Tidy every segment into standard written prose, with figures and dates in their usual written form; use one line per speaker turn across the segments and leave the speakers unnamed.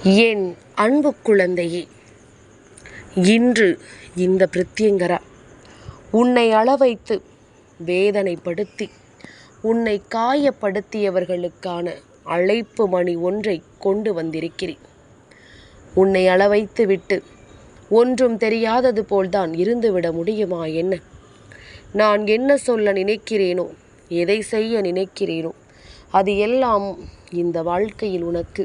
என் அன்பு குழந்தையே, இன்று இந்த பிரித்யங்கரா உன்னை அளவைத்து வேதனைப்படுத்தி உன்னை காயப்படுத்தியவர்களுக்கான அழைப்பு மணி ஒன்றை கொண்டு வந்திருக்கிறேன். உன்னை அளவைத்து விட்டு ஒன்றும் தெரியாதது போல்தான் இருந்துவிட முடியுமா என்ன? நான் என்ன சொல்ல நினைக்கிறேனோ, எதை செய்ய நினைக்கிறேனோ, அது எல்லாம் இந்த வாழ்க்கையில் உனக்கு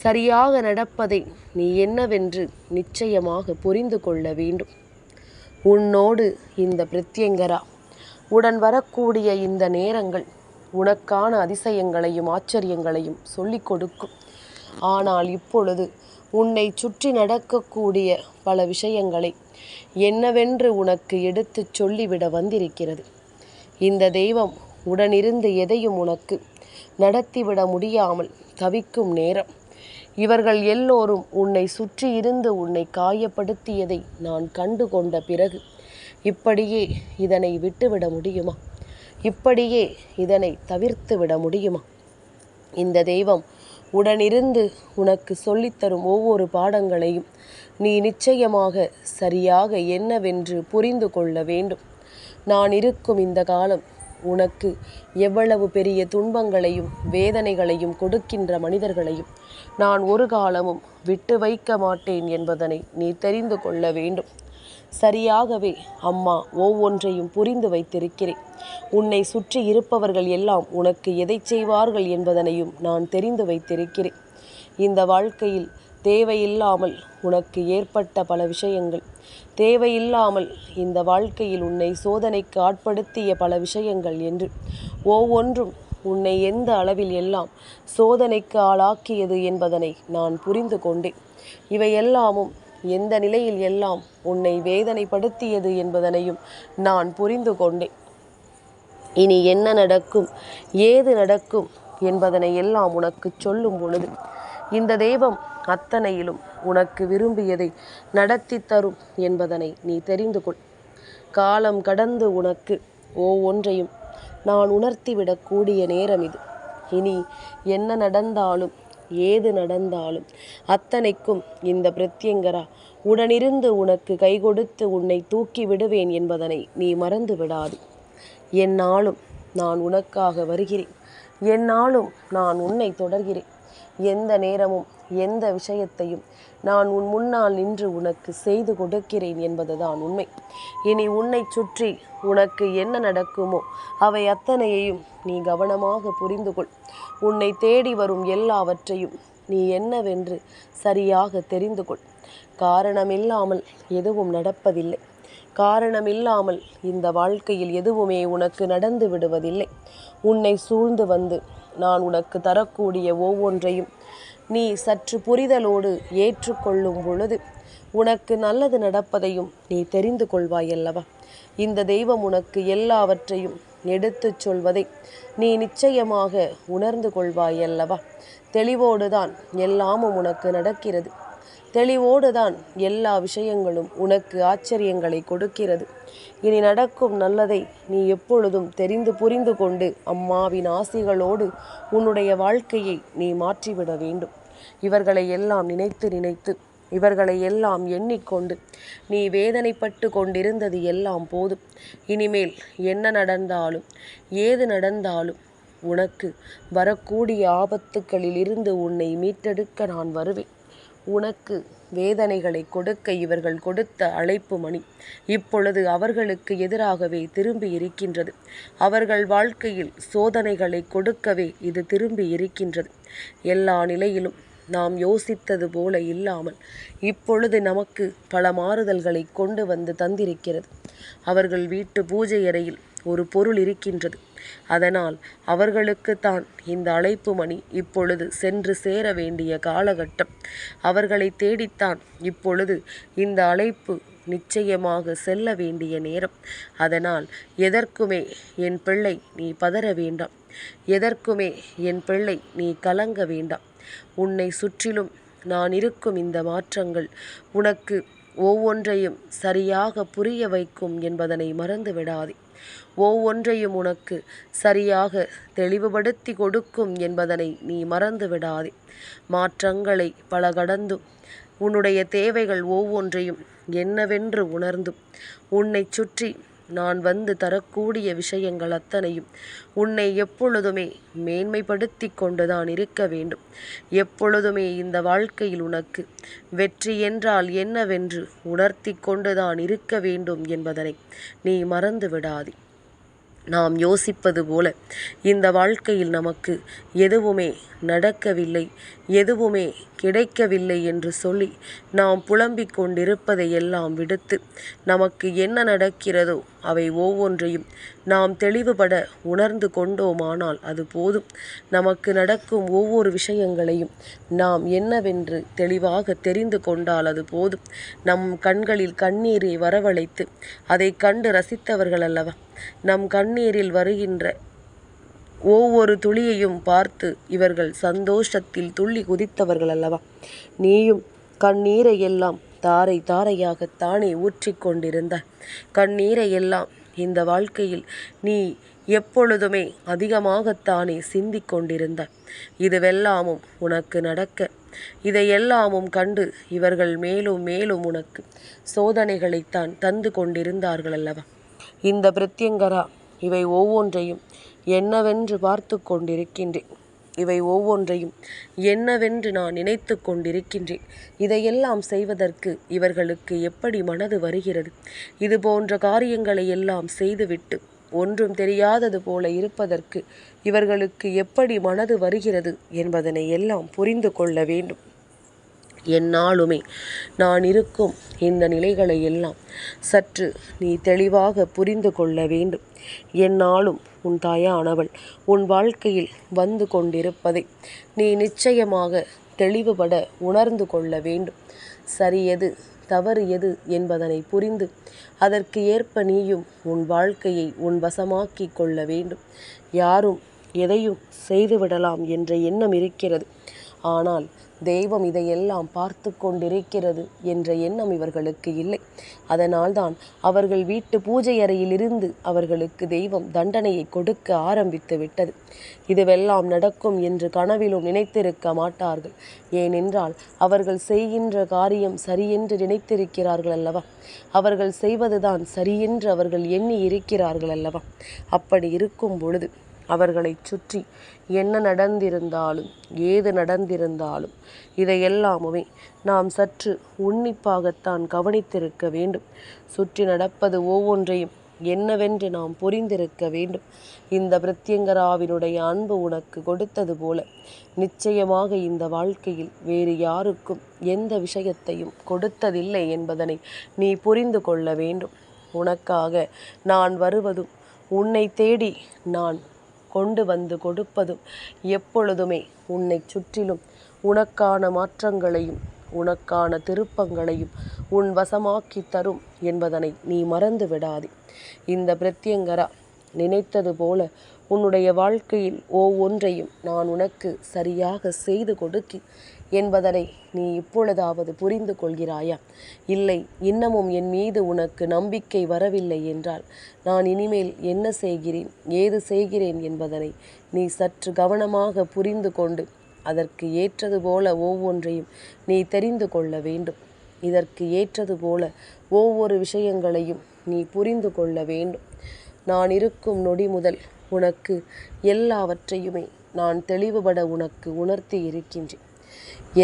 சரியாக நடப்பதை நீ என்னவென்று நிச்சயமாக புரிந்து கொள்ள வேண்டும். உன்னோடு இந்த பிரித்யங்கரா உடன் வரக்கூடிய இந்த நேரங்கள் உனக்கான அதிசயங்களையும் ஆச்சரியங்களையும் சொல்லிக் கொடுக்கும். ஆனால் இப்பொழுது உன்னை சுற்றி நடக்கக்கூடிய பல விஷயங்களை என்னவென்று உனக்கு எடுத்துச் சொல்லிவிட வந்திருக்கிறது. இந்த தெய்வம் உடனிருந்து எதையும் உனக்கு நடத்திவிட முடியாமல் தவிக்கும் நேரம். இவர்கள் எல்லோரும் உன்னை சுற்றி இருந்து உன்னை காயப்படுத்தியதை நான் கண்டு கொண்ட பிறகு இப்படியே இதனை விட்டுவிட முடியுமா? இப்படியே இதனை தவிர்த்து விட முடியுமா? இந்த தெய்வம் உடனிருந்து உனக்கு சொல்லித்தரும் ஒவ்வொரு பாடங்களையும் நீ நிச்சயமாக சரியாக என்னவென்று புரிந்து கொள்ள வேண்டும். நான் இருக்கும் இந்த காலம் உனக்கு எவ்வளவு பெரிய துன்பங்களையும் வேதனைகளையும் கொடுக்கின்ற மனிதர்களையும் நான் ஒரு காலமும் விட்டு வைக்க மாட்டேன் என்பதனை நீ தெரிந்து கொள்ள வேண்டும். சரியாகவே அம்மா ஒவ்வொன்றையும் புரிந்து வைத்திருக்கிறேன். உன்னை சுற்றி இருப்பவர்கள் எல்லாம் உனக்கு எதை செய்வார்கள் என்பதனையும் நான் தெரிந்து வைத்திருக்கிறேன். இந்த வாழ்க்கையில் தேவையில்லாமல் உனக்கு ஏற்பட்ட பல விஷயங்கள், தேவையில்லாமல் இந்த வாழ்க்கையில் உன்னை சோதனைக்கு ஆட்படுத்திய பல விஷயங்கள் என்று ஒவ்வொன்றும் உன்னை எந்த அளவில் எல்லாம் சோதனைக்கு ஆளாக்கியது என்பதனை நான் புரிந்து கொண்டேன். இவையெல்லாமும் எந்த நிலையில் எல்லாம் உன்னை வேதனைப்படுத்தியது என்பதனையும் நான் புரிந்து கொண்டேன். இனி என்ன நடக்கும், ஏது நடக்கும் என்பதனை எல்லாம் உனக்கு சொல்லும் பொழுது இந்த தெய்வம் அத்தனையிலும் உனக்கு விரும்பியதை நடத்தி தரும் என்பதனை நீ தெரிந்து கொள். காலம் கடந்து உனக்கு ஒவ்வொன்றையும் நான் உணர்த்திவிடக்கூடிய நேரம் இது. இனி என்ன நடந்தாலும் ஏது நடந்தாலும் அத்தனைக்கும் இந்த பிரித்யங்கரா உடனிருந்து உனக்கு கை கொடுத்து உன்னை தூக்கி விடுவேன் என்பதனை நீ மறந்து விடாது. என்னாலும் நான் உனக்காக வருகிறேன். என்னாலும் நான் உன்னை தொடர்கிறேன். எந்த நேரமும் எந்த விஷயத்தையும் நான் உன் முன்னால் நின்று உனக்கு செய்து கொடுக்கிறேன் என்பதுதான் உண்மை. இனி உன்னை சுற்றி உனக்கு என்ன நடக்குமோ அவை அத்தனையையும் நீ கவனமாக புரிந்து கொள். உன்னை தேடி வரும் எல்லாவற்றையும் நீ என்னவென்று சரியாக தெரிந்து கொள். காரணமில்லாமல் எதுவும் நடப்பதில்லை. காரணமில்லாமல் இந்த வாழ்க்கையில் எதுவுமே உனக்கு நடந்து விடுவதில்லை. உன்னை சூழ்ந்து வந்து நான் உனக்கு தரக்கூடிய ஒவ்வொன்றையும் நீ சற்று புரிதலோடு ஏற்றுக்கொள்ளும் பொழுது உனக்கு நல்லது நடப்பதையும் நீ தெரிந்து கொள்வாயல்லவா? இந்த தெய்வம் உனக்கு எல்லாவற்றையும் எடுத்துச் சொல்வதை நீ நிச்சயமாக உணர்ந்து கொள்வாயல்லவா? தெளிவோடுதான் எல்லாமும் உனக்கு நடக்கிறது. தெளிவோடுதான் எல்லா விஷயங்களும் உனக்கு ஆச்சரியங்களை கொடுக்கிறது. இனி நடக்கும் நல்லதை நீ எப்பொழுதும் தெரிந்து புரிந்து கொண்டு அம்மாவின் ஆசிகளோடு உன்னுடைய வாழ்க்கையை நீ மாற்றிவிட வேண்டும். இவர்களை எல்லாம் நினைத்து நினைத்து இவர்களை எல்லாம் எண்ணிக்கொண்டு நீ வேதனைப்பட்டு கொண்டிருந்தது எல்லாம் போதும். இனிமேல் என்ன நடந்தாலும் ஏது நடந்தாலும் உனக்கு வரக்கூடிய ஆபத்துக்களிலிருந்து உன்னை மீட்டெடுக்க நான் வருவேன். உனக்கு வேதனைகளை கொடுக்க இவர்கள் கொடுத்த அழைப்பு மணி இப்பொழுது அவர்களுக்கு எதிராகவே திரும்பி இருக்கின்றது. அவர்கள் வாழ்க்கையில் சோதனைகளை கொடுக்கவே இது திரும்பி இருக்கின்றது. எல்லா நிலையிலும் நாம் யோசித்தது போல இல்லாமல் இப்பொழுது நமக்கு பல மாறுதல்களை கொண்டு வந்து தந்திருக்கிறது. அவர்கள் வீட்டு பூஜை அறையில் ஒரு பொருள் இருக்கின்றது. அதனால் அவர்களுக்குத்தான் இந்த அழைப்பு மணி இப்பொழுது சென்று சேர வேண்டிய காலகட்டம். அவர்களை தேடித்தான் இப்பொழுது இந்த அழைப்பு நிச்சயமாக செல்ல வேண்டிய நேரம். அதனால் எதற்குமே என் பிள்ளை நீ பதற வேண்டாம். எதற்குமே என் பிள்ளை நீ கலங்க வேண்டாம். உன்னை சுற்றிலும் நான் இருக்கும் இந்த மாற்றங்கள் உனக்கு ஒவ்வொன்றையும் சரியாக புரிய வைக்கும் என்பதனை மறந்து விடாதே. ஒவ்வொன்றையும் உனக்கு சரியாக தெளிவுபடுத்தி கொடுக்கும் என்பதனை நீ மறந்து விடாதே. மாற்றங்களை பல கடந்தும் உன்னுடைய தேவைகள் ஒவ்வொன்றையும் என்னவென்று உணர்ந்தும் உன்னை சுற்றி நான் வந்து தரக்கூடிய விஷயங்கள் அத்தனையும் உன்னை எப்பொழுதுமே மேன்மைப்படுத்தி கொண்டுதான் இருக்க வேண்டும். எப்பொழுதுமே இந்த வாழ்க்கையில் உனக்கு வெற்றி என்றால் என்னவென்று உணர்த்தி கொண்டுதான் இருக்க வேண்டும் என்பதனை நீ மறந்து விடாதே. நாம் யோசிப்பது போல இந்த வாழ்க்கையில் நமக்கு எதுவுமே நடக்கவில்லை, எதுவுமே கிடைக்கவில்லை என்று சொல்லி நாம் புலம்பிக் கொண்டிருப்பதை எல்லாம் விடுத்து நமக்கு என்ன நடக்கிறதோ அவை ஒவ்வொன்றையும் நாம் தெளிவுபட உணர்ந்து கொண்டோமானால் அது போதும். நமக்கு நடக்கும் ஒவ்வொரு விஷயங்களையும் நாம் என்னவென்று தெளிவாக தெரிந்து கொண்டால் அது போதும். நம் கண்களில் கண்ணீரை வரவழைத்து அதை கண்டு ரசித்தவர்கள் அல்லவா நம் கண்ணீரில் வருகின்ற ஒவ்வொரு துளியையும் பார்த்து இவர்கள் சந்தோஷத்தில் துள்ளி குதித்தவர்கள் அல்லவா. நீயும் கண்ணீரை எல்லாம் தாரை தாரையாகத்தானே ஊற்றி கொண்டிருந்தாய். கண்ணீரை எல்லாம் இந்த வாழ்க்கையில் நீ எப்பொழுதுமே அதிகமாகத்தானே சிந்திக் கொண்டிருந்தாய். இதுவெல்லாமும் உனக்கு நடக்க இதையெல்லாமும் கண்டு இவர்கள் மேலும் மேலும் உனக்கு சோதனைகளைத்தான் தந்து கொண்டிருந்தார்கள் அல்லவா. இந்த பிரத்யங்கரா இவை ஒவ்வொன்றையும் என்னவென்று பார்த்து கொண்டிருக்கின்றேன். இவை ஒவ்வொன்றையும் என்னவென்று நான் நினைத்து கொண்டிருக்கின்றேன். இதையெல்லாம் செய்வதற்கு இவர்களுக்கு எப்படி மனது வருகிறது? இது போன்ற காரியங்களை எல்லாம் செய்துவிட்டு ஒன்றும் தெரியாதது போல இருப்பதற்கு இவர்களுக்கு எப்படி மனது வருகிறது என்பதனை எல்லாம் புரிந்து கொள்ள வேண்டும். எந்நாளுமே நான் இருக்கும் இந்த நிலைகளை எல்லாம் சற்று நீ தெளிவாக புரிந்து கொள்ள வேண்டும். எந்நாளும் உன் தாயானவள் உன் வாழ்க்கையில் வந்து கொண்டிருப்பதை நீ நிச்சயமாக தெளிவுபட உணர்ந்து கொள்ள வேண்டும். சரியது தவறு எது என்பதனை புரிந்து அதற்கு ஏற்ப நீயும் உன் வாழ்க்கையை உன் வசமாக்கி கொள்ள வேண்டும். யாரும் எதையும் செய்துவிடலாம் என்ற எண்ணம் இருக்கிறது. ஆனால் தெய்வம் இதையெல்லாம் பார்த்து கொண்டிருக்கிறது என்ற எண்ணம் இவர்களுக்கு இல்லை. அதனால்தான் அவர்கள் வீட்டு பூஜை அறையிலிருந்து அவர்களுக்கு தெய்வம் தண்டனையை கொடுக்க ஆரம்பித்து விட்டது. இதுவெல்லாம் நடக்கும் என்று கனவிலும் நினைத்திருக்க மாட்டார்கள். ஏனென்றால் அவர்கள் செய்கின்ற காரியம் சரியென்று நினைத்திருக்கிறார்கள் அல்லவா. அவர்கள் செய்வதுதான் சரியென்று அவர்கள் எண்ணி இருக்கிறார்கள் அல்லவா. அப்படி இருக்கும் பொழுது அவர்களை சுற்றி என்ன நடந்திருந்தாலும் ஏது நடந்திருந்தாலும் இதையெல்லாமுமே நாம் சற்று உன்னிப்பாகத்தான் கவனித்திருக்க வேண்டும். சுற்றி நடப்பது ஒவ்வொன்றையும் என்னவென்று நாம் புரிந்திருக்க வேண்டும். இந்த பிரத்யங்கராவினுடைய அன்பு உனக்கு கொடுத்தது போல நிச்சயமாக இந்த வாழ்க்கையில் வேறு யாருக்கும் எந்த விஷயத்தையும் கொடுத்ததில்லை என்பதனை நீ புரிந்து கொள்ள வேண்டும். உனக்காக நான் வருவதும் உன்னை தேடி நான் கொண்டு வந்து கொடுப்பதும் எப்பொழுதுமே உன்னை சுற்றிலும் உனக்கான மாற்றங்களையும் உனக்கான திருப்பங்களையும் உன் வசமாக்கி தரும் என்பதனை நீ மறந்து விடாதே. இந்த பிரத்யங்கரா நினைத்தது போல உன்னுடைய வாழ்க்கையில் ஒவ்வொன்றையும் நான் உனக்கு சரியாக செய்து கொடுக்கி என்பதனை நீ இப்பொழுதாவது புரிந்து கொள்கிறாயா? இல்லை, இன்னமும் என் மீது உனக்கு நம்பிக்கை வரவில்லை என்றால் நான் இனிமேல் என்ன செய்கிறேன் ஏது செய்கிறேன் என்பதனை நீ சற்று கவனமாக புரிந்து கொண்டு அதற்கு ஏற்றது போல ஒவ்வொன்றையும் நீ தெரிந்து கொள்ள வேண்டும். இதற்கு ஏற்றது போல ஒவ்வொரு விஷயங்களையும் நீ புரிந்து கொள்ள வேண்டும். நான் இருக்கும் நொடி முதல் உனக்கு எல்லாவற்றையுமே நான் தெளிவுபட உனக்கு உணர்த்தி இருக்கின்றேன்.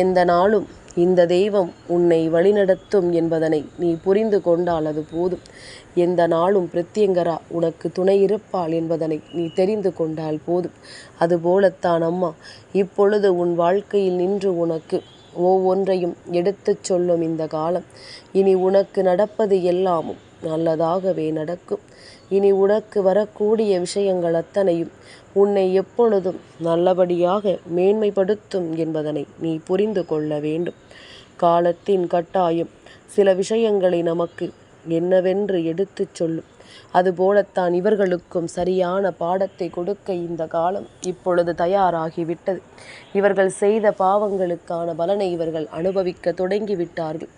எந்த நாளும் இந்த தெய்வம் உன்னை வழிநடத்தும் என்பதனை நீ புரிந்து கொண்டால் அது போதும். எந்த நாளும் பிரத்யங்கரா உனக்கு துணை இருப்பாள் என்பதனை நீ தெரிந்து கொண்டால் போதும். அதுபோலத்தான் அம்மா இப்பொழுது உன் வாழ்க்கையில் நின்று உனக்கு ஒவ்வொன்றையும் எடுத்துச் சொல்லும் இந்த காலம். இனி உனக்கு நடப்பது எல்லாமும் நல்லதாகவே நடக்கும். இனி உனக்கு வரக்கூடிய விஷயங்கள் அத்தனையும் உன்னை எப்பொழுதும் நல்லபடியாக மேன்மைப்படுத்தும் என்பதனை நீ புரிந்து கொள்ள வேண்டும். காலத்தின் கட்டாயம் சில விஷயங்களை நமக்கு என்னவென்று எடுத்துச் சொல்லும். அதுபோலத்தான் இவர்களுக்கும் சரியான பாடத்தை கொடுக்க இந்த காலம் இப்பொழுது தயாராகிவிட்டது. இவர்கள் செய்த பாவங்களுக்கான பலனை இவர்கள் அனுபவிக்க தொடங்கிவிட்டார்கள்.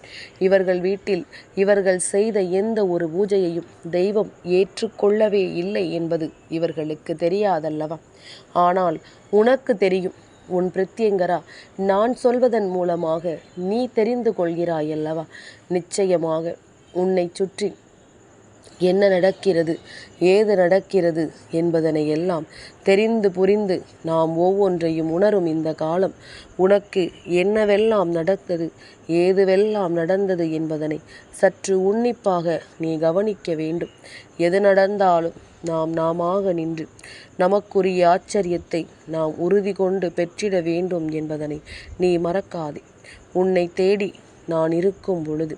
இவர்கள் வீட்டில் இவர்கள் செய்த எந்த ஒரு பூஜையையும் தெய்வம் ஏற்றுக்கொள்ளவே இல்லை என்பது இவர்களுக்கு தெரியாதல்லவா? ஆனால் உனக்கு தெரியும். உன் பிரத்யங்கரா நான் சொல்வதன் மூலமாக நீ தெரிந்து கொள்கிறாயல்லவா? நிச்சயமாக உன்னை சுற்றி என்ன நடக்கிறது, ஏது நடக்கிறது என்பதனை எல்லாம் தெரிந்து புரிந்து நாம் ஒவ்வொன்றையும் உணரும் இந்த காலம் உனக்கு என்னவெல்லாம் நடந்தது, ஏதுவெல்லாம் நடந்தது என்பதனை சற்று உன்னிப்பாக நீ கவனிக்க வேண்டும். எது நடந்தாலும் நாமாக நின்று நமக்குரிய ஆச்சரியத்தை நாம் உறுதி கொண்டு பெற்றிட வேண்டும் என்பதனை நீ மறக்காதே. உன்னை தேடி நான் இருக்கும் பொழுது,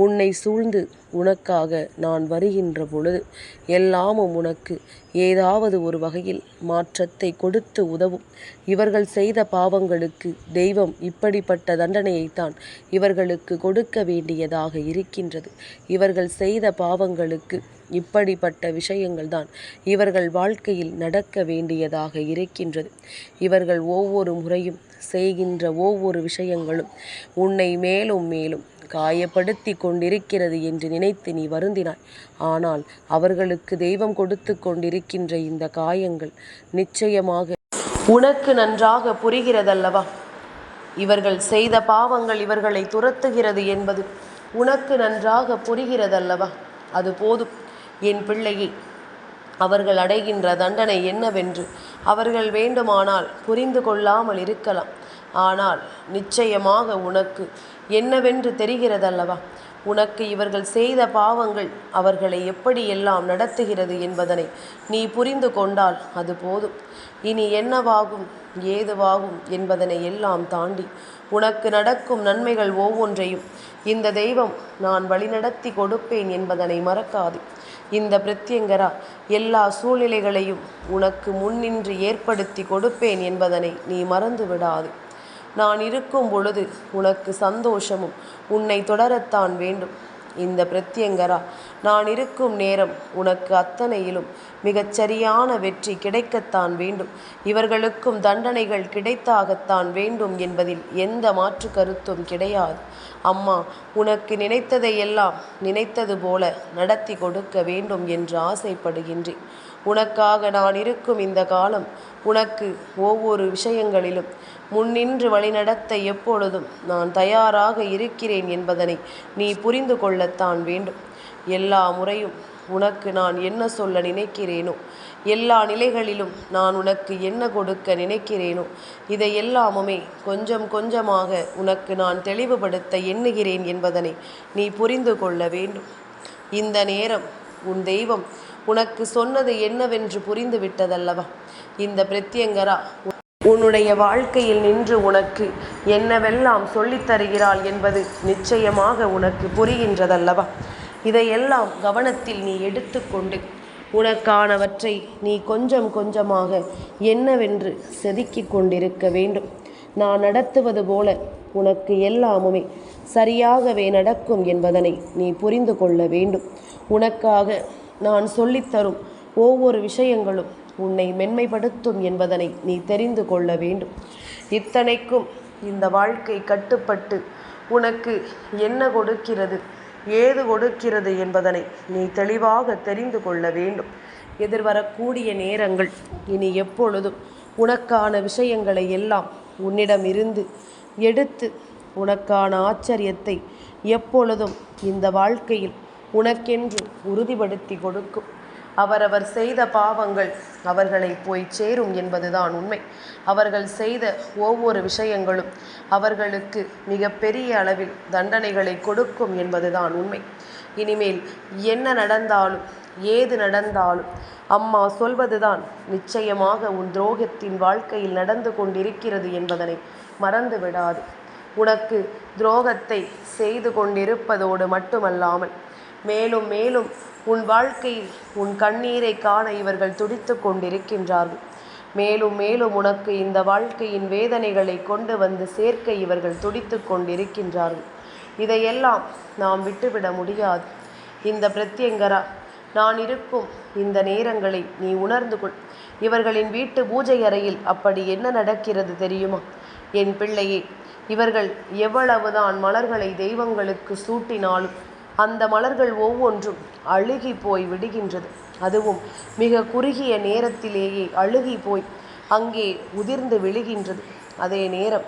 உன்னை சூழ்ந்து உனக்காக நான் வருகின்ற பொழுது எல்லாமும் உனக்கு ஏதாவது ஒரு வகையில் மாற்றத்தை கொடுத்து உதவும். இவர்கள் செய்த பாவங்களுக்கு தெய்வம் இப்படிப்பட்ட தண்டனையைத்தான் இவர்களுக்கு கொடுக்க வேண்டியதாக இருக்கின்றது. இவர்கள் செய்த பாவங்களுக்கு இப்படிப்பட்ட விஷயங்கள் தான் இவர்கள் வாழ்க்கையில் நடக்க வேண்டியதாக இருக்கின்றது. இவர்கள் ஒவ்வொரு முறையும் செய்கின்ற ஒவ்வொரு விஷயங்களும் உன்னை மேலும் மேலும் காயப்படுத்தி கொண்டிருக்கிறது என்று நினைத்து நீ வருந்தினாய். ஆனால் அவர்களுக்கு தெய்வம் கொடுத்து கொண்டிருக்கின்ற இந்த காயங்கள் நிச்சயமாக உனக்கு நன்றாக புரிகிறதல்லவா? இவர்கள் செய்த பாவங்கள் இவர்களை துரத்துகிறது என்பது உனக்கு நன்றாக புரிகிறதல்லவா? அது போதும் என் பிள்ளையை. அவர்கள் அடைகின்ற தண்டனை என்னவென்று அவர்கள் வேண்டுமானால் புரிந்து கொள்ளாமல் இருக்கலாம். ஆனால் நிச்சயமாக உனக்கு என்னவென்று தெரிகிறதல்லவா? உனக்கு இவர்கள் செய்த பாவங்கள் அவர்களை எப்படியெல்லாம் நடத்துகிறது என்பதனை நீ புரிந்து கொண்டால் அது போதும். இனி என்னவாகும், ஏதுவாகும் என்பதனை எல்லாம் தாண்டி உனக்கு நடக்கும் நன்மைகள் ஒவ்வொன்றையும் இந்த தெய்வம் நான் வழிநடத்தி கொடுப்பேன் என்பதனை மறக்காது. இந்த பிரத்யங்கரா எல்லா சூழ்நிலைகளையும் உனக்கு முன்னின்று ஏற்படுத்தி கொடுப்பேன் என்பதனை நீ மறந்து விடாது. நான் இருக்கும் பொழுது உனக்கு சந்தோஷமும் உன்னை தொடரத்தான் வேண்டும். இந்த பிரத்யங்கரா நான் இருக்கும் நேரம் உனக்கு அத்தனையிலும் மிகச்சரியான வெற்றி கிடைக்கத்தான் வேண்டும். இவர்களுக்கும் தண்டனைகள் கிடைத்தாகத்தான் வேண்டும் என்பதில் எந்த மாற்று கருத்தும் கிடையாது. அம்மா உனக்கு நினைத்ததையெல்லாம் நினைத்தது போல நடத்தி கொடுக்க வேண்டும் என்று ஆசைப்படுகின்றேன். உனக்காக நான் இருக்கும் இந்த காலம் உனக்கு ஒவ்வொரு விஷயங்களிலும் முன்னின்று வழிநடத்த எப்பொழுதும் நான் தயாராக இருக்கிறேன் என்பதனை நீ புரிந்து கொள்ளத்தான் வேண்டும். எல்லா முறையும் உனக்கு நான் என்ன சொல்ல நினைக்கிறேனோ, எல்லா நிலைகளிலும் நான் உனக்கு என்ன கொடுக்க நினைக்கிறேனோ இதையெல்லாமுமே கொஞ்சம் கொஞ்சமாக உனக்கு நான் தெளிவுபடுத்த எண்ணுகிறேன் என்பதனை நீ புரிந்து கொள்ள வேண்டும். இந்த நேரம் உன் தெய்வம் உனக்கு சொன்னது என்னவென்று புரிந்து விட்டதல்லவா? இந்த பிரத்யங்கரா உன்னுடைய வாழ்க்கையில் நின்று உனக்கு என்னவெல்லாம் சொல்லித் தருகிறாள் என்பது நிச்சயமாக உனக்கு புரிகின்றதல்லவா? இதையெல்லாம் கவனத்தில் நீ எடுத்துக்கொண்டு உனக்கானவற்றை நீ கொஞ்சம் கொஞ்சமாக என்னவென்று செதுக்கிக் கொண்டிருக்க வேண்டும். நான் நடத்துவது போல உனக்கு எல்லாமுமே சரியாகவே நடக்கும் என்பதனை நீ புரிந்து கொள்ள வேண்டும். உனக்காக நான் சொல்லித்தரும் ஒவ்வொரு விஷயங்களும் உன்னை மென்மைப்படுத்தும் என்பதனை நீ தெரிந்து கொள்ள வேண்டும். இத்தனைக்கும் இந்த வாழ்க்கை கட்டுப்பட்டு உனக்கு என்ன கொடுக்கிறது, ஏது கொடுக்கிறது என்பதனை நீ தெளிவாக தெரிந்து கொள்ள வேண்டும். எதிர்வரக்கூடிய நேரங்கள் இனி எப்பொழுதும் உனக்கான விஷயங்களை எல்லாம் உன்னிடமிருந்து எடுத்து உனக்கான ஆச்சரியத்தை எப்பொழுதும் இந்த வாழ்க்கையில் உனக்கென்று உறுதிப்படுத்தி கொடுக்கும். அவரவர் செய்த பாவங்கள் அவர்களை போய் சேரும் என்பதுதான் உண்மை. அவர்கள் செய்த ஒவ்வொரு விஷயங்களும் அவர்களுக்கு மிக பெரிய அளவில் தண்டனைகளை கொடுக்கும் என்பதுதான் உண்மை. இனிமேல் என்ன நடந்தாலும் ஏது நடந்தாலும் அம்மா சொல்வதுதான் நிச்சயமாக உன் துரோகத்தின் வாழ்க்கையில் நடந்து கொண்டிருக்கிறது என்பதனை மறந்து விடாது. உனக்கு துரோகத்தை செய்து கொண்டிருப்பதோடு மட்டுமல்லாமல் மேலும் மேலும் உன் வாழ்க்கையில் உன் கண்ணீரை காண இவர்கள் துடித்து கொண்டிருக்கின்றார்கள். மேலும் மேலும் உனக்கு இந்த வாழ்க்கையின் வேதனைகளை கொண்டு வந்து சேர்க்க இவர்கள் துடித்து கொண்டிருக்கின்றார்கள். இதையெல்லாம் நாம் விட்டுவிட முடியாது. இந்த பிரத்யங்கரா நான் இருக்கும் இந்த நேரங்களை நீ உணர்ந்து கொள். இவர்களின் வீட்டு பூஜை அறையில் அப்படி என்ன நடக்கிறது தெரியுமா? என் பிள்ளையே, இவர்கள் எவ்வளவுதான் மலர்களை தெய்வங்களுக்கு சூட்டினாலும் அந்த மலர்கள் ஒவ்வொன்றும் அழுகி போய் விடுகின்றது. அதுவும் மிக குறுகிய நேரத்திலேயே அழுகி போய் அங்கே உதிர்ந்து விழுகின்றது. அதே நேரம்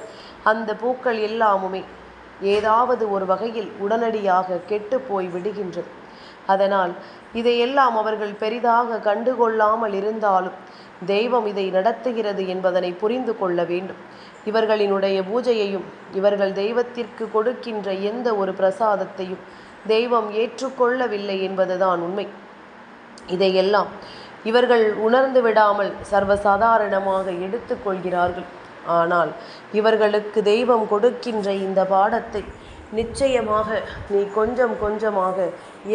அந்த பூக்கள் எல்லாமுமே ஏதாவது ஒரு வகையில் உடனடியாக கெட்டு போய் விடுகின்றது. அதனால் இதையெல்லாம் அவர்கள் பெரிதாக கண்டுகொள்ளாமல் இருந்தாலும் தெய்வம் இதை நடத்துகிறது என்பதனை புரிந்து கொள்ள வேண்டும். இவர்களினுடைய பூஜையையும் இவர்கள் தெய்வத்திற்கு கொடுக்கின்ற எந்த ஒரு பிரசாதத்தையும் தெய்வம் ஏற்றுக்கொள்ளவில்லை என்பதுதான் உண்மை. இதையெல்லாம் இவர்கள் உணர்ந்து விடாமல் சர்வசாதாரணமாக எடுத்துக்கொள்கிறார்கள். ஆனால் இவர்களுக்கு தெய்வம் கொடுக்கின்ற இந்த பாடத்தை நிச்சயமாக நீ கொஞ்சம் கொஞ்சமாக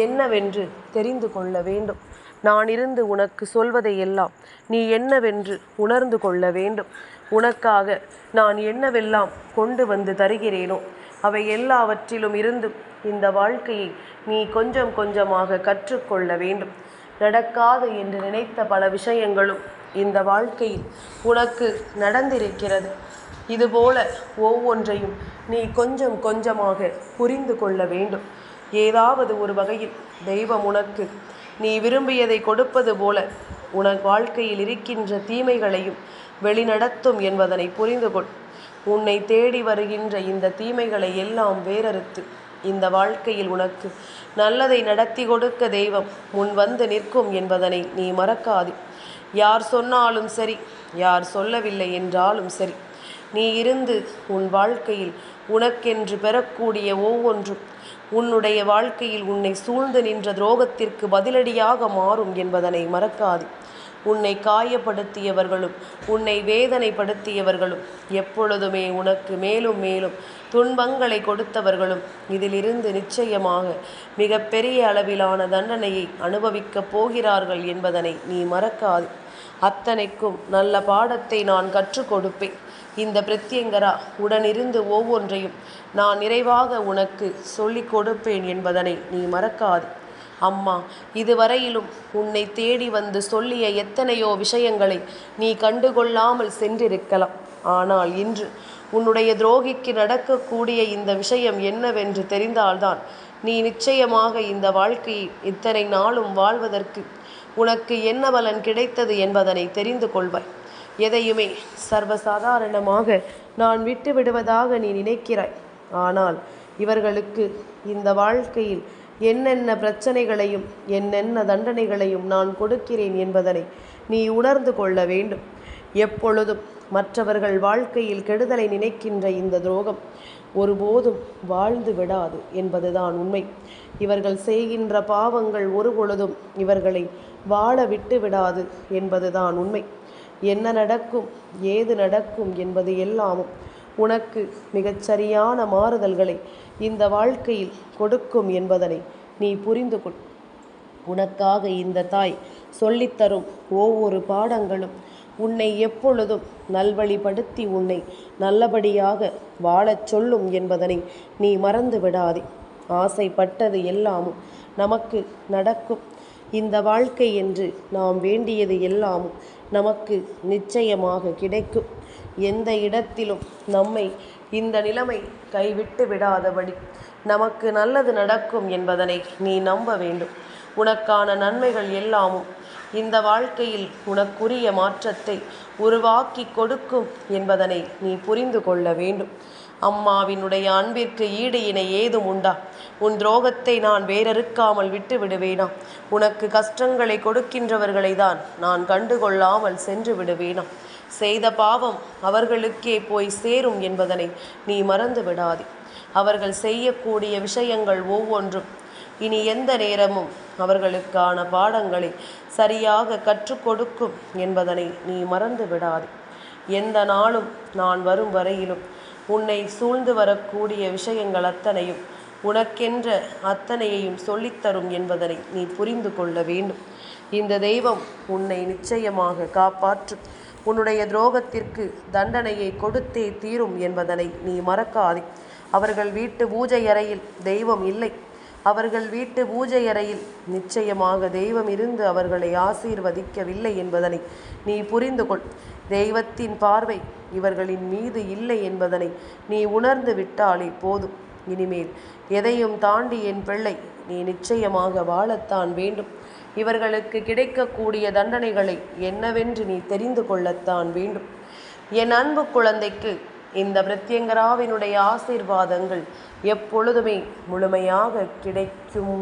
என்னவென்று தெரிந்து கொள்ள வேண்டும். நான் இருந்து உனக்கு சொல்வதையெல்லாம் நீ என்னவென்று உணர்ந்து கொள்ள வேண்டும். உனக்காக நான் என்னவெல்லாம் கொண்டு வந்து தருகிறேனோ அவை எல்லாவற்றிலும் இருந்து இந்த வாழ்க்கையை நீ கொஞ்சம் கொஞ்சமாக கற்றுக்கொள்ள வேண்டும். நடக்காது என்று நினைத்த பல விஷயங்களும் இந்த வாழ்க்கையில் உனக்கு நடந்திருக்கிறது. இதுபோல ஒவ்வொன்றையும் நீ கொஞ்சம் கொஞ்சமாக புரிந்து கொள்ள வேண்டும். ஏதாவது ஒரு வகையில் தெய்வம் உனக்கு நீ விரும்பியதை கொடுப்பது போல உனக்கு வாழ்க்கையில் இருக்கின்ற தீமைகளையும் வெளிநடத்தும் என்பதனை புரிந்து கொள். உன்னை தேடி வருகின்ற இந்த தீமைகளை எல்லாம் வேறறுத்து இந்த வாழ்க்கையில் உனக்கு நல்லதை நடத்தி கொடுக்க தெய்வம் முன் வந்து நிற்கும் என்பதனை நீ மறக்காது. யார் சொன்னாலும் சரி, யார் சொல்லவில்லை என்றாலும் சரி, நீ இருந்து உன் வாழ்க்கையில் உனக்கென்று பெறக்கூடிய ஒவ்வொன்றும் உன்னுடைய வாழ்க்கையில் உன்னை சூழ்ந்து நின்ற துரோகத்திற்கு பதிலடியாக மாறும் என்பதனை மறக்காது. உன்னை காயப்படுத்தியவர்களும் உன்னை வேதனைப்படுத்தியவர்களும் எப்பொழுதுமே உனக்கு மேலும் மேலும் துன்பங்களை கொடுத்தவர்களும் இதிலிருந்து நிச்சயமாக மிக பெரிய அளவிலான தண்டனையை அனுபவிக்கப் போகிறார்கள் என்பதனை நீ மறக்காது. அத்தனைக்கும் நல்ல பாடத்தை நான் கற்றுக் கொடுப்பேன். இந்த பிரத்யங்கரா உடனிருந்து ஒவ்வொன்றையும் நான் நிறைவாக உனக்கு சொல்லிக் கொடுப்பேன் என்பதனை நீ மறக்காது. அம்மா இதுவரையிலும் உன்னை தேடி வந்து சொல்லிய எத்தனையோ விஷயங்களை நீ கண்டுகொள்ளாமல் சென்றிருக்கலாம். ஆனால் இன்று உன்னுடைய துரோகிக்கு நடக்கக்கூடிய இந்த விஷயம் என்னவென்று தெரிந்தால்தான் நீ நிச்சயமாக இந்த வாழ்க்கையை இத்தனை நாளும் வாழ்வதற்கு உனக்கு என்ன பலன் கிடைத்தது என்பதனை தெரிந்து கொள்வாய். எதையுமே சர்வசாதாரணமாக நான் விட்டு விடுவதாக நீ நினைக்கிறாய். ஆனால் இவர்களுக்கு இந்த வாழ்க்கையில் என்னென்ன பிரச்சனைகளையும் என்னென்ன தண்டனைகளையும் நான் கொடுக்கிறேன் என்பதனை நீ உணர்ந்து கொள்ள வேண்டும். எப்பொழுதும் மற்றவர்கள் வாழ்க்கையில் கெடுதலை நினைக்கின்ற இந்த துரோகம் ஒருபோதும் வாழ்ந்து விடாது என்பதுதான் உண்மை. இவர்கள் செய்கின்ற பாவங்கள் ஒரு பொழுதும் இவர்களை வாழ விட்டு விடாது என்பதுதான் உண்மை. என்ன நடக்கும், ஏது நடக்கும் என்பது எல்லாமும் உனக்கு மிகச்சரியான மாறுதல்களை இந்த வாழ்க்கையில் கொடுக்கும் என்பதனை நீ புரிந்து கொள். உனக்காக இந்த தாய் சொல்லித்தரும் ஒவ்வொரு பாடங்களும் உன்னை எப்பொழுதும் நல்வழிப்படுத்தி உன்னை நல்லபடியாக வாழச் சொல்லும் என்பதனை நீ மறந்து விடாதே. ஆசைப்பட்டது எல்லாமும் நமக்கு நடக்கும். இந்த வாழ்க்கை என்று நாம் வேண்டியது எல்லாமும் நமக்கு நிச்சயமாக கிடைக்கும். எந்த இடத்திலும் நம்மை இந்த நிலைமை கைவிட்டு விடாதபடி நமக்கு நல்லது நடக்கும் என்பதனை நீ நம்ப வேண்டும். உனக்கான நன்மைகள் எல்லாமும் இந்த வாழ்க்கையில் உனக்குரிய மாற்றத்தை உருவாக்கி கொடுக்கும் என்பதனை நீ புரிந்து கொள்ள வேண்டும். அம்மாவினுடைய அன்பிற்கு ஈடு இணை ஏதும் உண்டா? உன் துரோகத்தை நான் வேறறுக்காமல் விட்டு விடுவேனா? உனக்கு கஷ்டங்களை கொடுக்கின்றவர்களை தான் நான் கண்டுகொள்ளாமல் சென்று விடுவேனா? செய்த பாவம் அவர்களுக்கே போய் சேரும் என்பதனை நீ மறந்து விடாதே. அவர்கள் செய்யக்கூடிய விஷயங்கள் ஒவ்வொன்றும் இனி எந்த நேரமும் அவர்களுக்கான பாடங்களை சரியாக கற்றுக் கொடுக்கும் என்பதனை நீ மறந்து விடாதே. எந்த நாளும் நான் வரும் வரையிலும் உன்னை சூழ்ந்து வரக்கூடிய விஷயங்கள் அத்தனையும் உனக்கென்ற அத்தனையையும் சொல்லித்தரும் என்பதனை நீ புரிந்து கொள்ள வேண்டும். இந்த தெய்வம் உன்னை நிச்சயமாக காப்பாற்றும். உன்னுடைய துரோகத்திற்கு தண்டனையை கொடுத்தே தீரும் என்பதனை நீ மறக்காதே. அவர்கள் வீட்டு பூஜை அறையில் தெய்வம் இல்லை. அவர்கள் வீட்டு பூஜை அறையில் நிச்சயமாக தெய்வம் இருந்து அவர்களை ஆசீர்வதிக்கவில்லை என்பதனை நீ புரிந்து கொள். தெய்வத்தின் பார்வை இவர்களின் மீது இல்லை என்பதனை நீ உணர்ந்து விட்டாலே போதும். இனிமேல் எதையும் தாண்டி என் பிள்ளை நீ நிச்சயமாக வாழத்தான் வேண்டும். இவர்களுக்கு கிடைக்கக்கூடிய தண்டனைகளை என்னவென்று நீ தெரிந்து கொள்ளத்தான் வேண்டும். என் அன்பு குழந்தைக்கு இந்த பிரத்யங்கராவினுடைய ஆசீர்வாதங்கள் எப்பொழுதுமே முழுமையாக கிடைக்கும்.